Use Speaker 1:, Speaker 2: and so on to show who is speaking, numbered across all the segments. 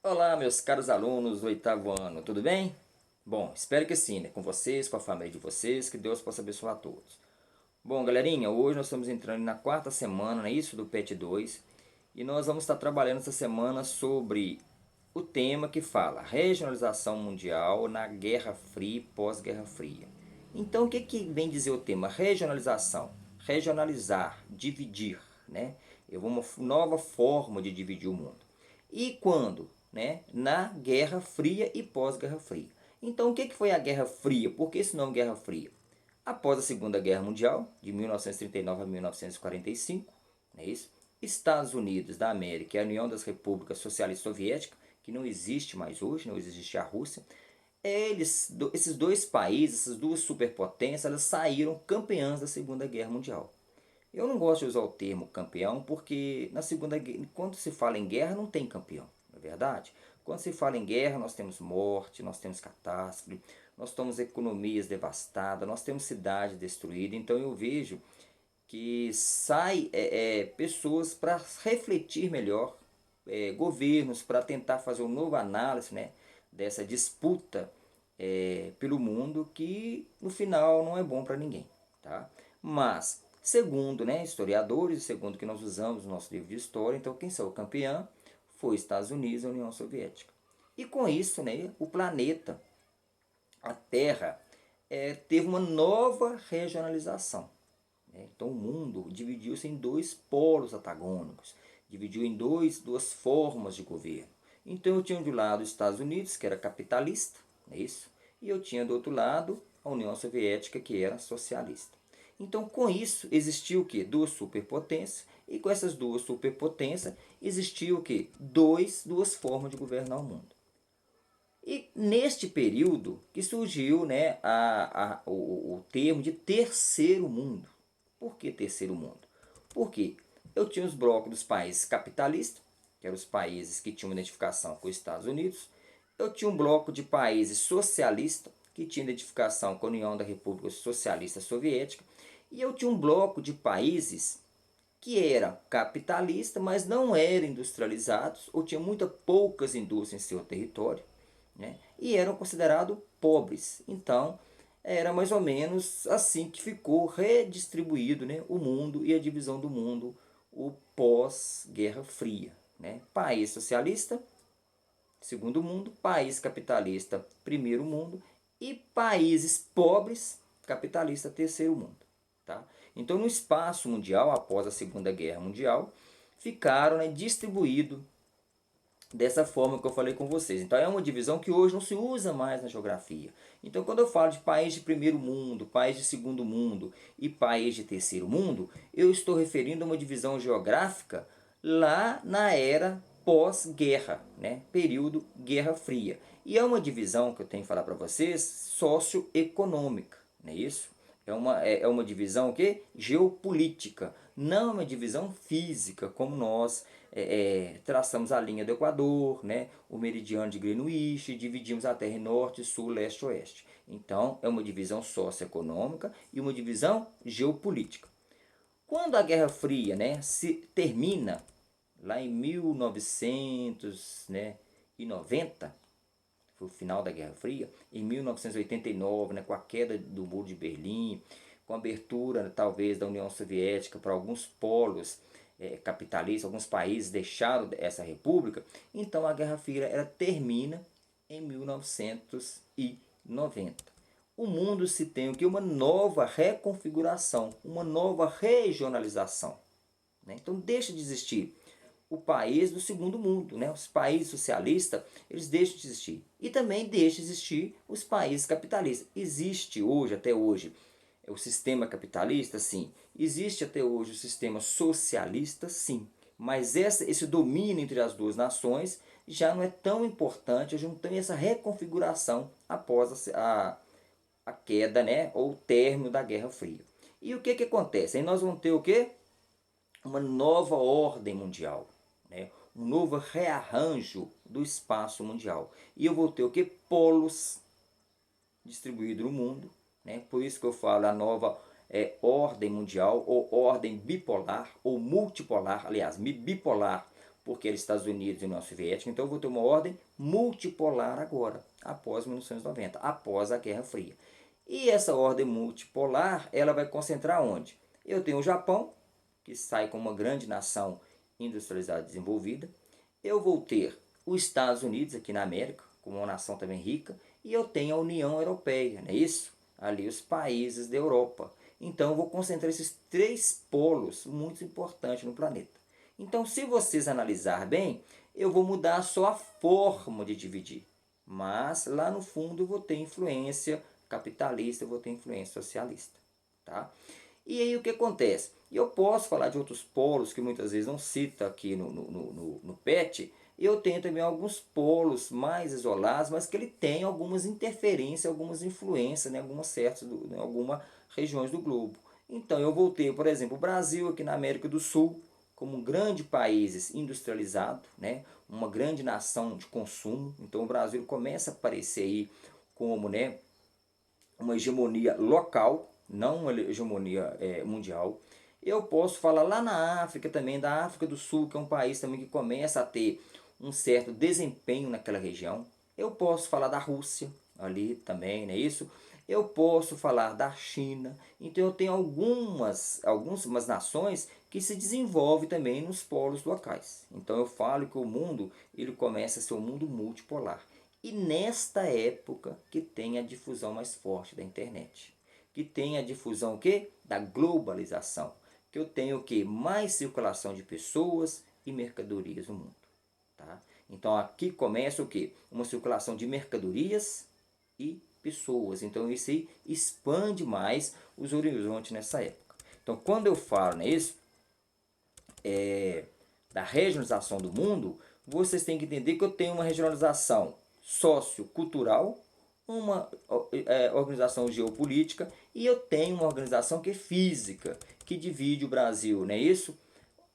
Speaker 1: Olá, meus caros alunos do oitavo ano, tudo bem? Bom, espero que sim, né? Com vocês, com a família de vocês, que Deus possa abençoar a todos. Bom, galerinha, hoje nós estamos entrando na quarta semana, né, isso do PET 2, e nós vamos estar trabalhando essa semana sobre o tema que fala regionalização mundial na Guerra Fria e pós-Guerra Fria. Então, o que vem dizer o tema regionalização? Regionalizar, dividir, né? É uma nova forma de dividir o mundo. E quando? Né? Na Guerra Fria e pós-Guerra Fria. Então, o que foi a Guerra Fria? Por que esse nome Guerra Fria? Após a Segunda Guerra Mundial, de 1939 a 1945, não é isso? Estados Unidos da América e a União das Repúblicas Socialistas Soviéticas, que não existe mais hoje, não existe a Rússia, esses dois países, essas duas superpotências, elas saíram campeãs da Segunda Guerra Mundial. Eu não gosto de usar o termo campeão porque na Segunda Guerra, quando se fala em guerra, não tem campeão, não é verdade? Quando se fala em guerra, nós temos morte, nós temos catástrofe, nós temos economias devastadas, nós temos cidade destruída. Então eu vejo que sai pessoas para refletir melhor, governos para tentar fazer uma nova análise, né, dessa disputa pelo mundo que no final não é bom para ninguém, tá? Mas segundo, né, historiadores, segundo que nós usamos no nosso livro de história, então quem saiu campeão foi Estados Unidos e a União Soviética. E com isso, né, o planeta, a Terra, teve uma nova regionalização. Né? Então o mundo dividiu-se em dois polos antagônicos, dividiu em duas formas de governo. Então eu tinha de um lado os Estados Unidos, que era capitalista, não é isso? E eu tinha do outro lado a União Soviética, que era socialista. Então com isso existiu o que? Duas superpotências, e com essas duas superpotências existiu o que? Duas formas de governar o mundo. E neste período que surgiu, né, o termo de terceiro mundo. Por que terceiro mundo? Porque eu tinha os blocos dos países capitalistas, que eram os países que tinham identificação com os Estados Unidos. Eu tinha um bloco de países socialistas, que tinha identificação com a União da República Socialista Soviética. E eu tinha um bloco de países que era capitalista, mas não eram industrializados, ou tinha muitas poucas indústrias em seu território, né? E eram considerados pobres. Então, era mais ou menos assim que ficou redistribuído, né, o mundo e a divisão do mundo, o pós-Guerra Fria. Né? País socialista, segundo mundo, país capitalista, primeiro mundo, e países pobres, capitalista, terceiro mundo. Tá? Então, no espaço mundial, após a Segunda Guerra Mundial, ficaram, né, distribuídos dessa forma que eu falei com vocês. Então é uma divisão que hoje não se usa mais na geografia. Então quando eu falo de país de primeiro mundo, país de segundo mundo e país de terceiro mundo, eu estou referindo a uma divisão geográfica lá na era pós-guerra, né? Período Guerra Fria. E é uma divisão que eu tenho que falar para vocês socioeconômica, não é isso? É uma divisão que geopolítica, não é uma divisão física, como nós traçamos a linha do Equador, né, o meridiano de Greenwich, dividimos a Terra em norte, sul, leste, oeste. Então é uma divisão socioeconômica e uma divisão geopolítica. Quando a Guerra Fria, né, se termina lá em 1900, né, e 90, foi o final da Guerra Fria, em 1989, né, com a queda do Muro de Berlim, com a abertura, né, talvez, da União Soviética para alguns polos capitalistas, alguns países deixaram essa república, então a Guerra Fria ela termina em 1990. O mundo se tem o que? Uma nova reconfiguração, uma nova regionalização. Né? Então deixa de existir o país do segundo mundo, né? Os países socialistas, eles deixam de existir. E também deixa de existir os países capitalistas. Existe hoje, até hoje, o sistema capitalista, sim. Existe até hoje o sistema socialista, sim. Mas esse domínio entre as duas nações já não é tão importante, já não tem essa reconfiguração após a queda, né? Ou o término da Guerra Fria. E o que acontece? Aí nós vamos ter o quê? Uma nova ordem mundial, né? Um novo rearranjo do espaço mundial. E eu vou ter o que? Polos distribuídos no mundo. Né? Por isso que eu falo a nova ordem mundial, ou ordem bipolar, ou multipolar, aliás, bipolar, porque era Estados Unidos e União Soviética. Então eu vou ter uma ordem multipolar agora, após 1990, após a Guerra Fria. E essa ordem multipolar, ela vai concentrar onde? Eu tenho o Japão, que sai como uma grande nação industrializada e desenvolvida. Eu vou ter os Estados Unidos aqui na América, como uma nação também rica. E eu tenho a União Europeia, não é isso? Ali os países da Europa. Então eu vou concentrar esses três polos muito importantes no planeta. Então, se vocês analisar bem, eu vou mudar só a forma de dividir. Mas lá no fundo eu vou ter influência capitalista, eu vou ter influência socialista. Tá? E aí o que acontece? Eu posso falar de outros polos que muitas vezes não cita aqui no PET. Eu tenho também alguns polos mais isolados, mas que ele tem algumas interferências, algumas influências, né, em algumas regiões do globo. Então eu vou ter, por exemplo, o Brasil aqui na América do Sul, como um grande país industrializado, né, uma grande nação de consumo. Então o Brasil começa a aparecer aí como, né, uma hegemonia local, não uma hegemonia mundial. Eu posso falar lá na África também, da África do Sul, que é um país também que começa a ter um certo desempenho naquela região. Eu posso falar da Rússia, ali também, não é isso? Eu posso falar da China. Então eu tenho algumas nações que se desenvolvem também nos polos locais. Então eu falo que o mundo ele começa a ser um mundo multipolar. E nesta época que tem a difusão mais forte da internet, que tem a difusão o quê? Da globalização, que eu tenho o quê? Mais circulação de pessoas e mercadorias no mundo. Tá? Então aqui começa o quê? Uma circulação de mercadorias e pessoas. Então isso aí expande mais os horizontes nessa época. Então quando eu falo nisso, da regionalização do mundo, vocês têm que entender que eu tenho uma regionalização sociocultural, uma organização geopolítica e eu tenho uma organização que é física, que divide o Brasil, não é isso?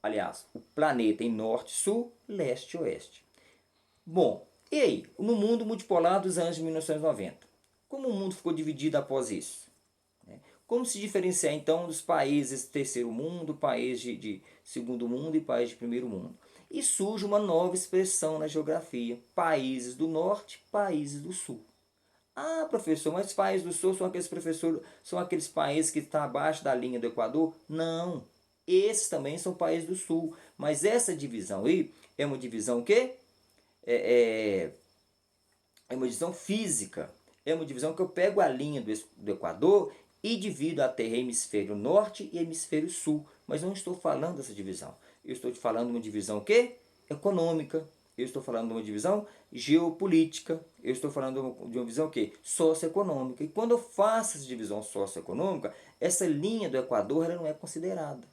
Speaker 1: Aliás, o planeta em norte, sul, leste e oeste. Bom, e aí? No mundo multipolar dos anos de 1990, como o mundo ficou dividido após isso? Como se diferenciar então dos países terceiro mundo, países de segundo mundo e países de primeiro mundo? E surge uma nova expressão na geografia: países do norte, países do sul. Ah, professor, mas países do sul são aqueles países que estão abaixo da linha do Equador? Não. Esses também são países do sul. Mas essa divisão aí é uma divisão o quê? É uma divisão física. É uma divisão que eu pego a linha do Equador e divido a terra em hemisfério norte e hemisfério sul. Mas não estou falando dessa divisão. Eu estou te falando de uma divisão o quê? Econômica. Eu estou falando de uma divisão geopolítica. Eu estou falando de uma divisão o quê? Socioeconômica. E quando eu faço essa divisão socioeconômica, essa linha do Equador ela não é considerada.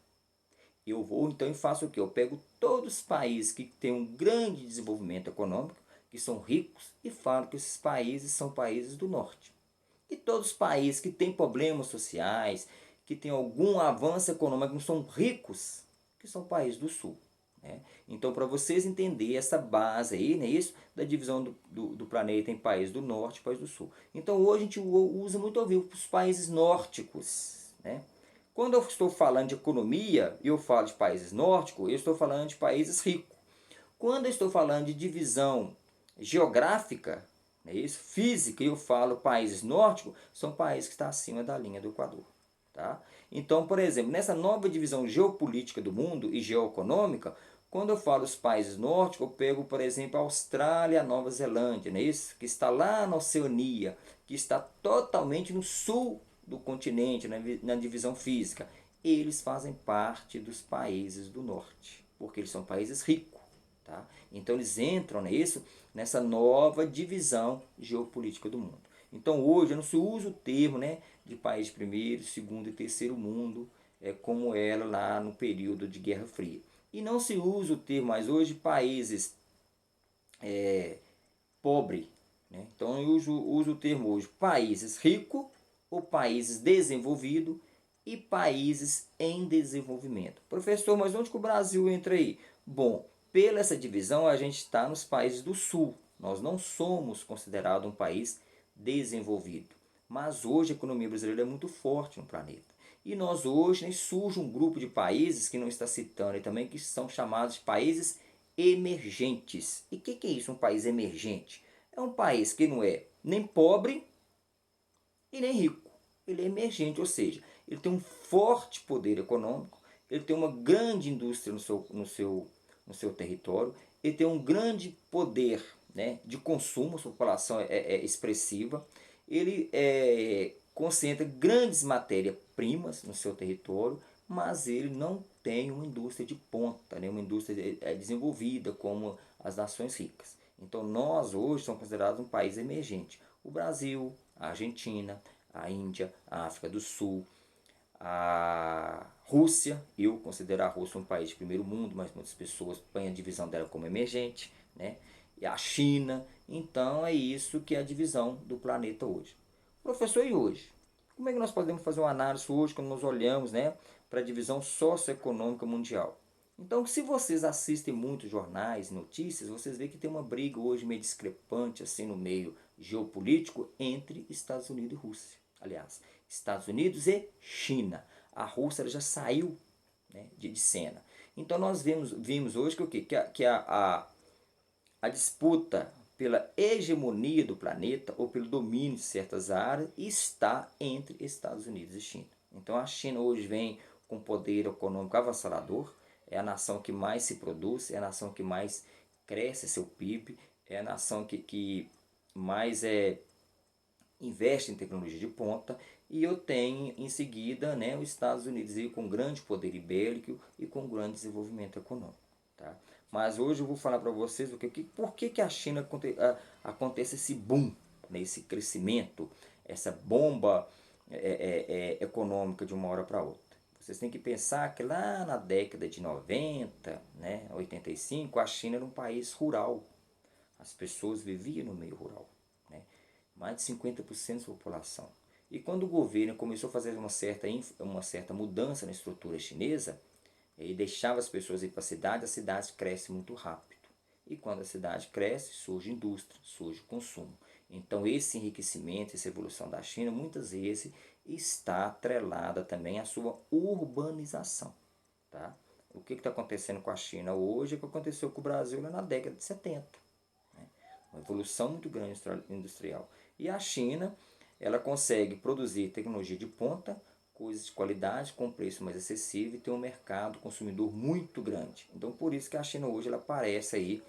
Speaker 1: Eu vou então e faço o quê? Eu pego todos os países que têm um grande desenvolvimento econômico, que são ricos, e falo que esses países são países do norte. E todos os países que têm problemas sociais, que têm algum avanço econômico, não são ricos, que são países do sul. Né? Então, para vocês entenderem essa base aí, né, isso, da divisão do planeta em países do norte e países do sul. Então, hoje a gente usa muito os países nórdicos. Né? Quando eu estou falando de economia e eu falo de países nórdicos, eu estou falando de países ricos. Quando eu estou falando de divisão geográfica, é isso, física, eu falo países nórdicos, são países que estão acima da linha do Equador. Tá? Então, por exemplo, nessa nova divisão geopolítica do mundo e geoeconômica, quando eu falo os países nórdicos, eu pego, por exemplo, a Austrália, a Nova Zelândia, não é isso? Que está lá na Oceania, que está totalmente no sul do continente, na divisão física. Eles fazem parte dos países do norte, porque eles são países ricos. Tá? Então eles entram nisso, nessa nova divisão geopolítica do mundo. Então hoje não se usa o termo, né, de país de primeiro, segundo e terceiro mundo, como era lá no período de Guerra Fria. E não se usa o termo mais hoje de países pobre. Né? Então eu uso o termo hoje países ricos ou países desenvolvidos e países em desenvolvimento. Professor, mas onde que o Brasil entra aí? Bom, pela essa divisão a gente está nos países do sul. Nós não somos considerados um país desenvolvido. Mas hoje a economia brasileira é muito forte no planeta. E nós hoje, né, surge um grupo de países que não está citando e também que são chamados de países emergentes. E o que é isso, um país emergente? É um país que não é nem pobre e nem rico. Ele é emergente, ou seja, ele tem um forte poder econômico, ele tem uma grande indústria no seu território, ele tem um grande poder, né, de consumo, sua população é expressiva, ele concentra grandes matérias-primas no seu território, mas ele não tem uma indústria de ponta, né, uma indústria desenvolvida como as nações ricas. Então nós hoje somos considerados um país emergente. O Brasil, a Argentina, a Índia, a África do Sul, a Rússia, eu considero a Rússia um país de primeiro mundo, mas muitas pessoas põem a divisão dela como emergente, né? E a China, então é isso que é a divisão do planeta hoje. Professor, e hoje? Como é que nós podemos fazer uma análise hoje quando nós olhamos, né, para a divisão socioeconômica mundial? Então, se vocês assistem muitos jornais, notícias, vocês veem que tem uma briga hoje meio discrepante assim no meio geopolítico entre Estados Unidos e Rússia. Aliás, Estados Unidos e China. A Rússia ela já saiu, né, de cena. Então nós vimos hoje que o quê? A disputa pela hegemonia do planeta ou pelo domínio de certas áreas está entre Estados Unidos e China. Então a China hoje vem com poder econômico avassalador, é a nação que mais se produz, é a nação que mais cresce seu PIB, é a nação que mais investe em tecnologia de ponta, e eu tenho em seguida, né, os Estados Unidos aí com grande poder ibérico e com grande desenvolvimento econômico. Tá? Mas hoje eu vou falar para vocês por que a China acontece esse boom, né, esse crescimento, essa bomba econômica de uma hora para outra. Vocês têm que pensar que lá na década de 90, né, 85, a China era um país rural. As pessoas viviam no meio rural. Né? Mais de 50% da população. E quando o governo começou a fazer uma certa mudança na estrutura chinesa, ele deixava as pessoas ir para a cidade cresce muito rápido. E quando a cidade cresce, surge indústria, surge consumo. Então esse enriquecimento, essa evolução da China, muitas vezes está atrelada também à sua urbanização. Tá? O que está acontecendo com a China hoje é o que aconteceu com o Brasil na década de 70. Né? Uma evolução muito grande industrial. E a China, ela consegue produzir tecnologia de ponta, coisas de qualidade, com preço mais acessível e tem um mercado consumidor muito grande. Então por isso que a China hoje ela aparece aí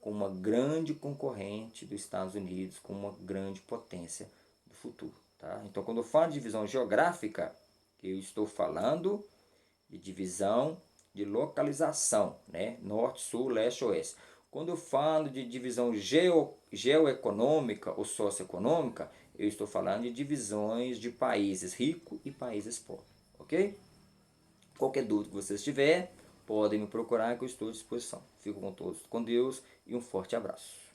Speaker 1: como uma grande concorrente dos Estados Unidos, como uma grande potência do futuro. Tá? Então quando eu falo de divisão geográfica, eu estou falando de divisão de localização, né? Norte, sul, leste, oeste. Quando eu falo de divisão geoeconômica ou socioeconômica, eu estou falando de divisões de países ricos e países pobres, ok? Qualquer dúvida que vocês tiverem, podem me procurar que eu estou à disposição. Fico com todos com Deus e um forte abraço.